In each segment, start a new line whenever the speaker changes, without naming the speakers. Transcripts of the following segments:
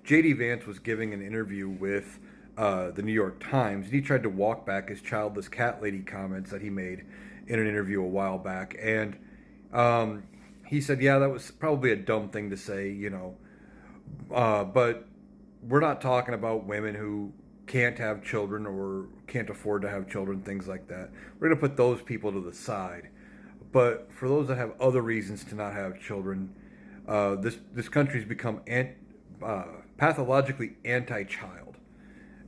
J.D. Vance was giving an interview with the New York Times, and he tried to walk back his childless cat lady comments that he made in an interview a while back. And he said, yeah, that was probably a dumb thing to say, but we're not talking about women who can't have children or can't afford to have children, things like that. We're going to put those people to the side. But for those that have other reasons to not have children, this country's become pathologically anti-child.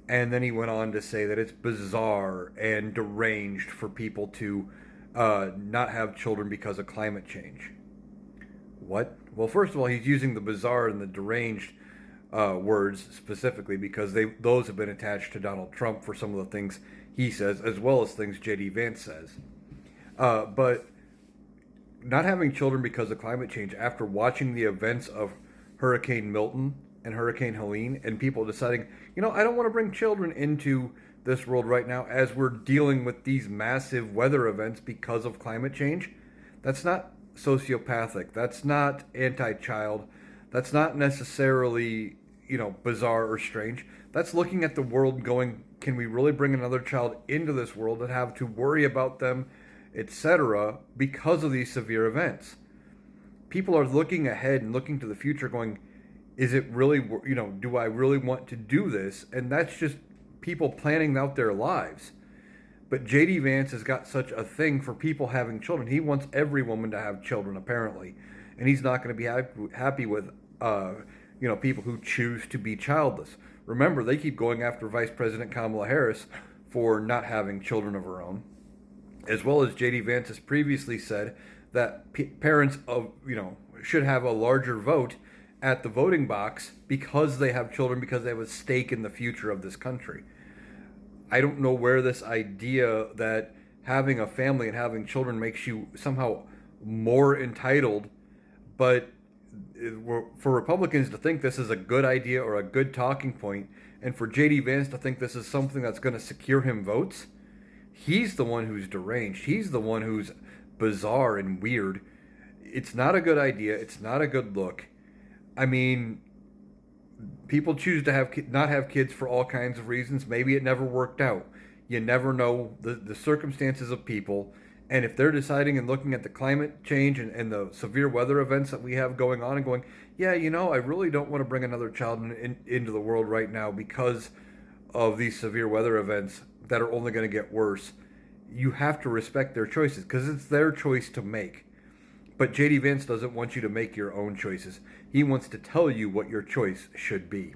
And then he went on to say that it's bizarre and deranged for people to not have children because of climate change. What? Well, first of all, he's using the bizarre and the deranged words specifically because those have been attached to Donald Trump for some of the things he says, as well as things J.D. Vance says. But not having children because of climate change, after watching the events of Hurricane Milton and Hurricane Helene, and people deciding, I don't want to bring children into this world right now as we're dealing with these massive weather events because of climate change, that's not sociopathic. That's not anti-child. That's not necessarily, bizarre or strange. That's looking at the world going, can we really bring another child into this world and have to worry about them, etc., because of these severe events? People are looking ahead and looking to the future going, is it really, do I really want to do this? And that's just people planning out their lives. But J.D. Vance has got such a thing for people having children. He wants every woman to have children, apparently. And he's not going to be happy with, people who choose to be childless. Remember, they keep going after Vice President Kamala Harris for not having children of her own. As well as J.D. Vance has previously said that parents should have a larger vote at the voting box because they have children, because they have a stake in the future of this country. I don't know where this idea that having a family and having children makes you somehow more entitled, but for Republicans to think this is a good idea or a good talking point, and for J.D. Vance to think this is something that's going to secure him votes, he's the one who's deranged. He's the one who's bizarre and weird. It's not a good idea. It's not a good look. I mean, people choose to not have kids for all kinds of reasons. Maybe it never worked out. You never know the circumstances of people. And if they're deciding and looking at the climate change and the severe weather events that we have going on and going, yeah, I really don't want to bring another child into the world right now because of these severe weather events that are only going to get worse. You have to respect their choices because it's their choice to make. But J.D. Vance doesn't want you to make your own choices. He wants to tell you what your choice should be.